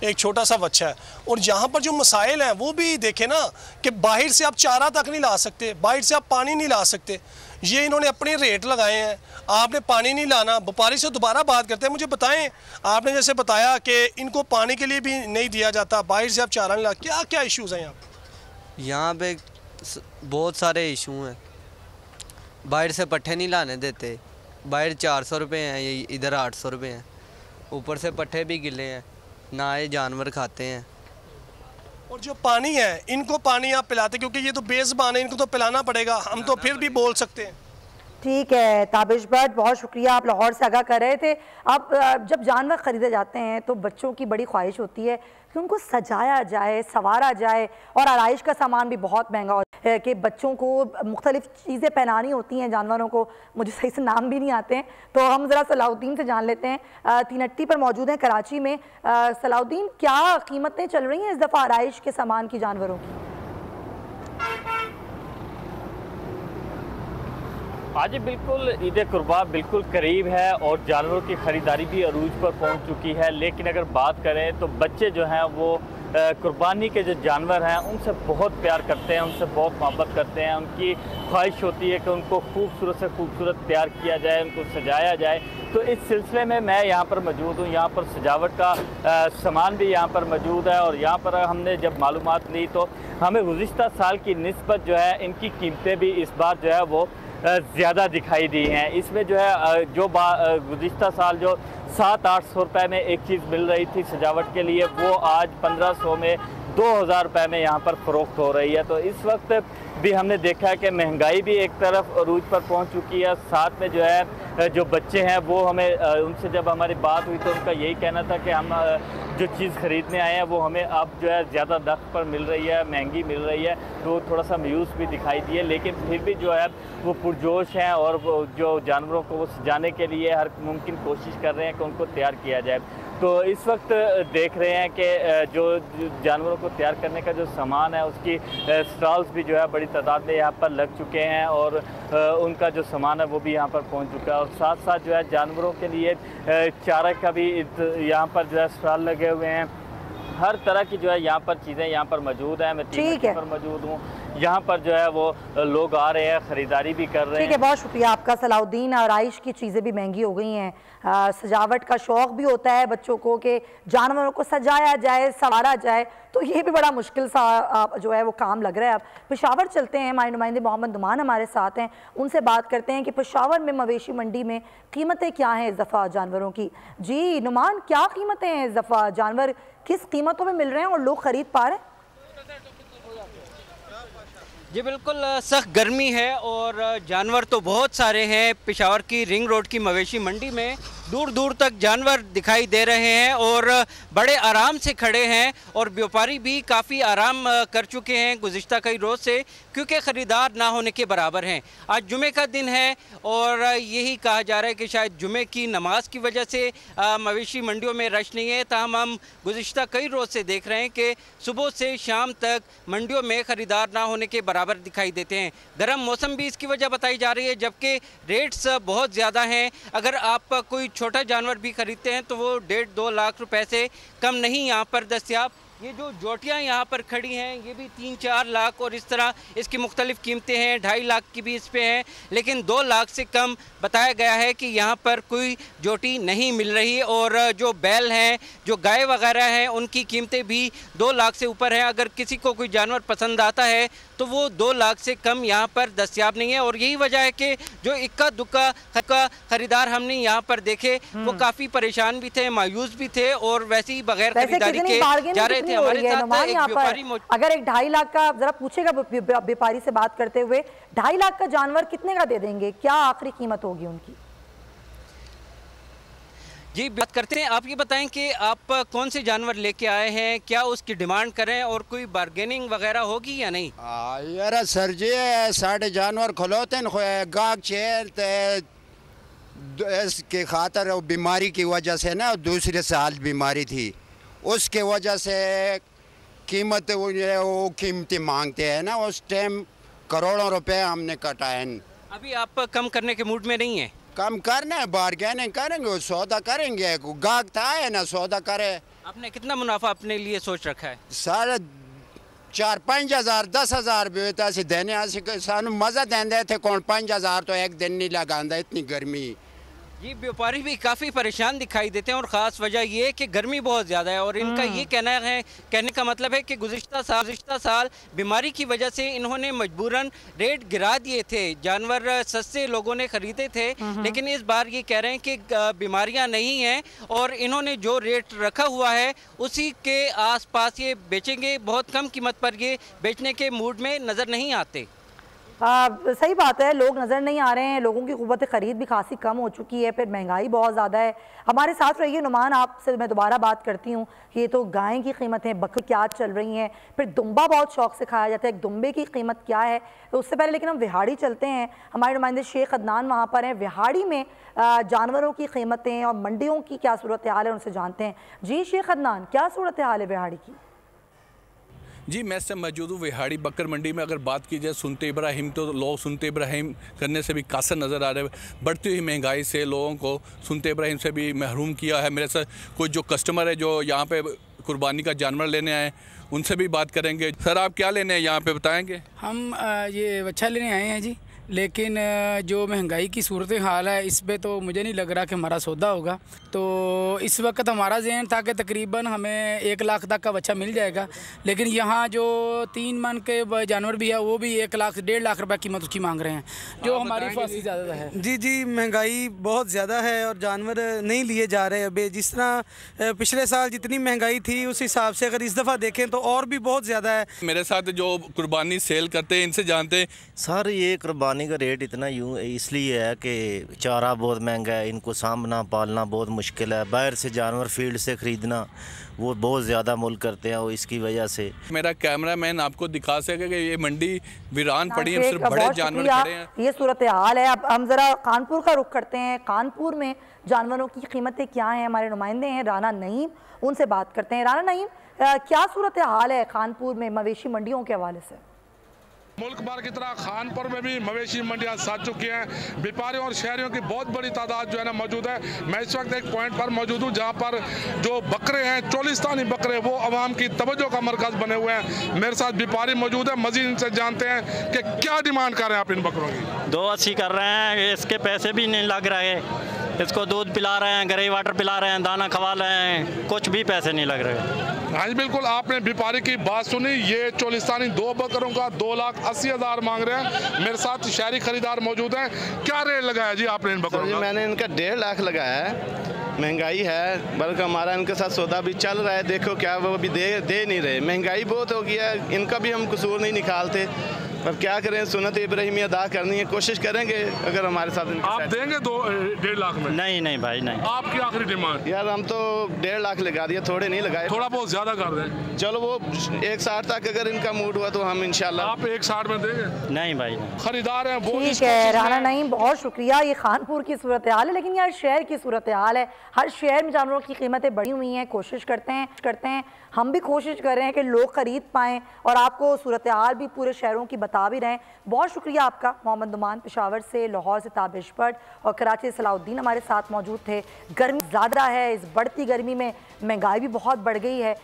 [SPEAKER 7] एक छोटा सा बच्चा है। और यहाँ पर जो मसाइल हैं वो भी देखें ना, कि बाहर से आप चारा तक नहीं ला सकते, बाहर से आप पानी नहीं ला सकते। ये इन्होंने अपने रेट लगाए हैं, आपने पानी नहीं लाना। व्यापारी से दोबारा बात करते हैं, मुझे बताएं, आपने जैसे बताया कि इनको पानी के लिए भी नहीं दिया जाता, बाहर से आप चारा नहीं ला, क्या क्या इश्यूज़ हैं यहाँ पर?
[SPEAKER 8] यहाँ पे बहुत सारे इशू हैं। बाहर से पट्ठे नहीं लाने देते, बाहर 400 रुपये हैं, इधर 800 रुपये हैं, ऊपर से पट्ठे भी गिले हैं, ना ये जानवर खाते हैं।
[SPEAKER 7] और जो पानी है, इनको पानी आप पिलाते, क्योंकि ये तो बेज़बान है, इनको तो पिलाना पड़ेगा, हम तो फिर भी बोल सकते हैं।
[SPEAKER 1] ठीक है ताबिश भट्ट, बहुत शुक्रिया, आप लाहौर से आगाह कर रहे थे। अब जब जानवर ख़रीदे जाते हैं तो बच्चों की बड़ी ख्वाहिश होती है कि उनको सजाया जाए, संवारा जाए, और आराइश का सामान भी बहुत महंगा होता है कि बच्चों को मुख्तलिफ़ चीज़ें पहनानी होती हैं जानवरों को, मुझे सही से नाम भी नहीं आते हैं। तो हम ज़रा सलाउद्दीन से जान लेते हैं, तीनट्टी पर मौजूद हैं कराची में। सलाउद्दीन, क्या कीमतें चल रही हैं इस दफ़ा आराइश के सामान की, जानवरों की?
[SPEAKER 17] आज बिल्कुल ईद कुर्बा बिल्कुल करीब है और जानवरों की ख़रीदारी भी अरूज पर पहुंच चुकी है। लेकिन अगर बात करें तो बच्चे जो हैं वो कुर्बानी के जो जानवर हैं उनसे बहुत प्यार करते हैं, उनसे बहुत मोहब्बत करते हैं। उनकी ख्वाहिश होती है कि उनको खूबसूरत से खूबसूरत तैयार किया जाए, उनको सजाया जाए। तो इस सिलसिले में मैं यहाँ पर मौजूद हूँ। यहाँ पर सजावट का सामान भी यहाँ पर मौजूद है और यहाँ पर हमने जब मालूमात ली तो हमें गुज़िश्ता साल की निस्बत जो है इनकी कीमतें भी इस बार जो है वो ज़्यादा दिखाई दी हैं। इसमें जो है जो गुज़िश्ता साल जो 700-800 रुपये में एक चीज़ मिल रही थी सजावट के लिए, वो आज 1500 में 2000 रुपये में यहाँ पर फ़रोख्त हो रही है। तो इस वक्त भी हमने देखा है कि महंगाई भी एक तरफ अरूज पर पहुँच चुकी है, साथ में जो है जो बच्चे हैं वो हमें उनसे जब हमारी बात हुई तो उनका यही कहना था कि हम जो चीज़ ख़रीदने आए हैं वो हमें अब जो है ज़्यादा नक़्द पर मिल रही है, महंगी मिल रही है। तो थोड़ा सा मायूस भी दिखाई दिए, लेकिन फिर भी जो है वो पुरजोश हैं और वो जो जानवरों को वो सजाने के लिए हर मुमकिन कोशिश कर रहे हैं कि उनको तैयार किया जाए। तो इस वक्त देख रहे हैं कि जो जानवरों को तैयार करने का जो सामान है उसकी स्टॉल्स भी जो है बड़ी तादाद में यहाँ पर लग चुके हैं और उनका जो सामान है वो भी यहाँ पर पहुँच चुका है। और साथ साथ जो है जानवरों के लिए चारा का भी यहाँ पर जो है स्टॉल लगे हुए हैं। हर तरह की जो है यहाँ पर चीज़ें यहाँ पर मौजूद हैं। मैं तीन पर मौजूद हूँ, यहाँ पर जो है वो लोग आ रहे हैं, ख़रीदारी भी कर रहे हैं।
[SPEAKER 1] ठीक है, बहुत शुक्रिया आपका सलाउद्दीन। आराइश की चीज़ें भी महंगी हो गई हैं, सजावट का शौक़ भी होता है बच्चों को कि जानवरों को सजाया जाए, संवारा जाए, तो ये भी बड़ा मुश्किल सा जो है वो काम लग रहा है। अब पेशावर चलते हैं, हमारे नुमाइंदे मोहम्मद नुमान हमारे साथ हैं, उनसे बात करते हैं कि पेशावर में मवेशी मंडी में कीमतें क्या हैं इस दफ़ा जानवरों की। जी नुमान, क्या कीमतें हैं इस दफ़ा, जानवर किस कीमतों में मिल रहे हैं और लोग ख़रीद पा रहे हैं?
[SPEAKER 18] जी बिल्कुल, सख्त गर्मी है और जानवर तो बहुत सारे हैं। पेशावर की रिंग रोड की मवेशी मंडी में दूर दूर तक जानवर दिखाई दे रहे हैं और बड़े आराम से खड़े हैं और व्यापारी भी काफ़ी आराम कर चुके हैं गुज़िश्ता कई रोज़ से, क्योंकि ख़रीदार ना होने के बराबर हैं। आज जुमे का दिन है और यही कहा जा रहा है कि शायद जुमे की नमाज की वजह से मवेशी मंडियों में रश नहीं है। ताहम हम गुज़िश्ता कई रोज़ से देख रहे हैं कि सुबह से शाम तक मंडियों में ख़रीदार ना होने के बराबर दिखाई देते हैं। गर्म मौसम भी इसकी वजह बताई जा रही है, जबकि रेट्स बहुत ज़्यादा हैं। अगर आप कोई छोटा जानवर भी खरीदते हैं तो वो 1.5-2 लाख रुपए से कम नहीं यहाँ पर दस्तयाब। ये जो जोटियाँ यहाँ पर खड़ी हैं ये भी 3-4 लाख और इस तरह इसकी मुख्तलिफ़ कीमतें हैं। 2.5 लाख की भी इस पे हैं, लेकिन 2 लाख से कम बताया गया है कि यहाँ पर कोई जोटी नहीं मिल रही। और जो बैल हैं, जो गाय वगैरह हैं, उनकी कीमतें भी 2 लाख से ऊपर हैं। अगर किसी को कोई जानवर पसंद आता है तो वो 2 लाख से कम यहाँ पर दस्तयाब नहीं है। और यही वजह है कि जो इक्का दुक्का खरीदार हमने यहाँ पर देखे वो काफ़ी परेशान भी थे, मायूस भी थे और वैसे ही बगैर खरीदारी के जा रहे
[SPEAKER 1] नहीं हो रही है नुमान यहाँ पर। अगर एक 2.5 लाख का जरा पूछेगा व्यापारी से बात करते हुए, 2.5 लाख का जानवर कितने का दे देंगे, क्या आखिरी कीमत होगी उनकी?
[SPEAKER 18] जी बात करते हैं। आप ये बताएं कि आप कौन से जानवर लेके आए हैं, क्या उसकी डिमांड करें और कोई बार्गेनिंग वगैरह होगी या नहीं?
[SPEAKER 19] यार सर जी साढ़े जानवर खलोते गाग चेर इसके खातर बीमारी की वजह से ना, दूसरे साल बीमारी थी उसके वजह से कीमत वो कीमती मांगते हैं ना, उस टाइम करोड़ों रुपए हमने कटाए।
[SPEAKER 18] अभी आप कम करने के मूड में नहीं है?
[SPEAKER 19] कम करना है, बार्गेनिंग करेंगे, सौदा करेंगे, गाहक था है ना सौदा करे।
[SPEAKER 18] आपने कितना मुनाफा अपने लिए सोच रखा है?
[SPEAKER 19] 4-5 हज़ार 10 हज़ार भी होता है देने सानू मजा देंदे थे कौन 5 हज़ार तो एक दिन नहीं लगांदा, इतनी गर्मी।
[SPEAKER 18] जी व्यापारी भी काफ़ी परेशान दिखाई देते हैं और ख़ास वजह ये है कि गर्मी बहुत ज़्यादा है और इनका ये कहने का मतलब है कि गुज़िश्ता साल बीमारी की वजह से इन्होंने मजबूरन रेट गिरा दिए थे, जानवर सस्ते लोगों ने ख़रीदे थे, लेकिन इस बार ये कह रहे हैं कि बीमारियां नहीं हैं और इन्होंने जो रेट रखा हुआ है उसी के आसपास ये बेचेंगे। बहुत कम कीमत पर ये बेचने के मूड में नज़र नहीं आते।
[SPEAKER 1] सही बात है, लोग नज़र नहीं आ रहे हैं, लोगों की क़ुव्वत ख़रीद भी खासी कम हो चुकी है, फिर महंगाई बहुत ज़्यादा है। हमारे साथ रहिए नुमान, आपसे मैं दोबारा बात करती हूँ। ये तो गाय की कीमतें बकरी क्या चल रही हैं, फिर दुम्बा बहुत शौक से खाया जाता है, एक दुम्बे की कीमत क्या है, तो उससे पहले लेकिन हम विहाड़ी चलते हैं। हमारे नुमाइंदे शेख अदनान वहाँ पर हैं। विहाड़ी में जानवरों की कीमतें और मंडियों की क्या सूरत हाल है उनसे जानते हैं। जी शेख अदनान, क्या सूरत हाल है विहाड़ी की?
[SPEAKER 20] जी मैं इस मौजूद हूँ विहाड़ी बकर मंडी में। अगर बात की जाए सुनते इब्राहिम, तो लोग सुनते इब्राहिम करने से भी कासर नज़र आ रहे हैं। बढ़ती हुई महंगाई से लोगों को सुनते इब्राहिम से भी महरूम किया है। मेरे साथ कुछ जो कस्टमर है जो यहाँ पे कुर्बानी का जानवर लेने आए, उनसे भी बात करेंगे। सर आप क्या लेने हैं यहाँ पे, बताएंगे?
[SPEAKER 21] हम ये बच्चा लेने आए हैं जी, लेकिन जो महंगाई की सूरत हाल है इस पे तो मुझे नहीं लग रहा कि हमारा सौदा होगा। तो इस वक्त हमारा ज़हन था कि तकरीबन हमें 1 लाख तक का बच्चा मिल जाएगा, लेकिन यहाँ जो 3 मन के जानवर भी है वो भी 1 लाख 1.5 लाख रुपए कीमत उसकी मांग रहे हैं, जो हमारी फासी ज़्यादा है।
[SPEAKER 22] जी महंगाई बहुत ज़्यादा है और जानवर नहीं लिए जा रहे। अभी जिस तरह पिछले साल जितनी महंगाई थी उस हिसाब से अगर इस दफ़ा देखें तो और भी बहुत ज़्यादा है।
[SPEAKER 20] मेरे साथ जो कुर्बानी सेल करते हैं इनसे जानते हैं।
[SPEAKER 23] सर ये कुर्बानी का रेट इतना यूँ इसलिए है कि चारा बहुत महंगा है, इनको सामना पालना बहुत मुश्किल है। बाहर से जानवर फील्ड से ख़रीदना वो बहुत ज़्यादा मुल्क करते हैं, वो इसकी वजह से।
[SPEAKER 20] मेरा कैमरामैन आपको दिखा सके कि ये मंडी वीरान पड़ी है, सिर्फ बड़े जानवर खड़े हैं।
[SPEAKER 1] ये सूरत हाल है। अब हम ज़रा कानपुर का रुख करते हैं। कानपुर में जानवरों की कीमतें क्या हैं? हमारे नुमाइंदे हैं राना नईम, उनसे बात करते हैं। राना नईम, क्या सूरत हाल है कानपुर में मवेशी मंडियों के हवाले से?
[SPEAKER 24] मुल्क भर की तरह खानपुर में भी मवेशी मंडियां साथ चुकी हैं। व्यापारियों और शहरियों की बहुत बड़ी तादाद जो है ना मौजूद है। मैं इस वक्त एक पॉइंट पर मौजूद हूँ जहाँ पर जो बकरे हैं, चोलिस्तानी बकरे, वो अवाम की तवज्जो का मरकज़ बने हुए हैं। मेरे साथ व्यापारी मौजूद है, मजीद इनसे जानते हैं कि क्या डिमांड कर रहे हैं आप इन बकरों की।
[SPEAKER 25] 280 कर रहे हैं, इसके पैसे भी नहीं लग रहे, इसको दूध पिला रहे हैं, ग्रे वाटर पिला रहे हैं, दाना खवा रहे हैं, कुछ भी पैसे नहीं लग रहे।
[SPEAKER 24] हाँ जी बिल्कुल, आपने व्यापारी की बात सुनी। ये चोलिस्तानी 2 बकरों का 2,80,000 मांग रहे हैं। मेरे साथ शहरी खरीदार मौजूद हैं। क्या रेट लगाया जी आपने इन बकरों का?
[SPEAKER 26] मैंने इनका 1.5 लाख लगाया है। महंगाई है, बल्कि हमारा इनके साथ सौदा भी चल रहा है। देखो क्या वो भी दे नहीं रहे, महंगाई बहुत हो गई है। इनका भी हम कसूर नहीं निकालते, अब क्या करें, सुन्नत इब्राहिमी अदा करनी है, कोशिश करेंगे। अगर हमारे साथ
[SPEAKER 24] आप देंगे 1.5 लाख में?
[SPEAKER 25] नहीं भाई नहीं।
[SPEAKER 24] आपकी आखिरी डिमांड?
[SPEAKER 26] यार हम तो 1.5 लाख लगा दिया, थोड़े नहीं लगाए।
[SPEAKER 24] थोड़ा बहुत ज्यादा कर दें।
[SPEAKER 26] चलो वो 160 तक अगर इनका मूड हुआ तो हम इंशाल्लाह।
[SPEAKER 24] आप 160 में देंगे?
[SPEAKER 25] नहीं भाई नहीं।
[SPEAKER 24] खरीदार हैं वो।
[SPEAKER 1] ठीक है राना नईम, बहुत शुक्रिया। ये खानपुर की सूरत हाल है, लेकिन यार शहर की सूरत हाल है। हर शहर में जानवरों की कीमतें बढ़ी हुई हैं। कोशिश करते हैं हम भी कोशिश कर रहे हैं कि लोग खरीद पाएँ और आपको सूरत हाल भी पूरे शहरों की बता भी रहे हैं। बहुत शुक्रिया आपका। मोहम्मद नुमान पेशावर से, लाहौर से ताबिश भट्ट और कराची से सलाउद्दीन हमारे साथ मौजूद थे। गर्मी ज़्यादा है, इस बढ़ती गर्मी में महंगाई भी बहुत बढ़ गई है,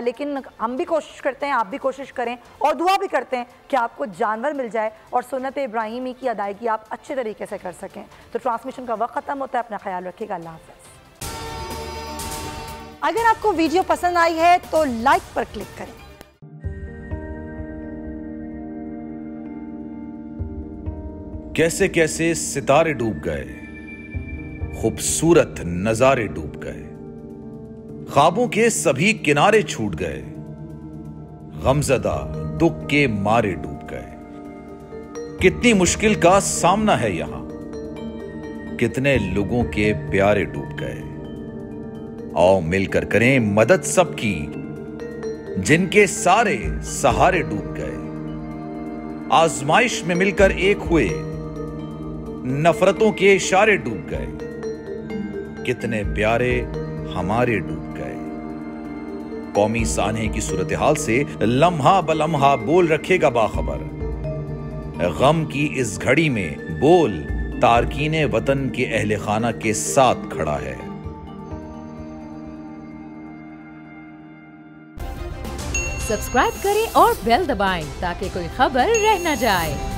[SPEAKER 1] लेकिन हम भी कोशिश करते हैं, आप भी कोशिश करें और दुआ भी करते हैं कि आपको जानवर मिल जाए और सुन्नत इब्राहिमी की अदायगी आप अच्छे तरीके से कर सकें। तो ट्रांसमिशन का वक्त ख़त्म होता है, अपना ख्याल रखिएगा। अल्लाह हाफ़िज़। अगर आपको वीडियो पसंद आई है तो लाइक पर क्लिक करें।
[SPEAKER 27] कैसे कैसे सितारे डूब गए, खूबसूरत नजारे डूब गए, ख्वाबों के सभी किनारे छूट गए, गमज़दा दुख के मारे डूब गए। कितनी मुश्किल का सामना है यहां, कितने लोगों के प्यारे डूब गए। आओ मिलकर करें मदद सबकी, जिनके सारे सहारे डूब गए। आजमाइश में मिलकर एक हुए, नफरतों के इशारे डूब गए। कितने प्यारे हमारे डूब गए। कौमी सानहे की सूरत हाल से लम्हा बलम्हा बोल रखेगा बाखबर। गम की इस घड़ी में बोल तारकीने वतन के अहले खाना के साथ खड़ा है।
[SPEAKER 2] सब्सक्राइब करें और बेल दबाएं ताकि कोई खबर रह न जाए।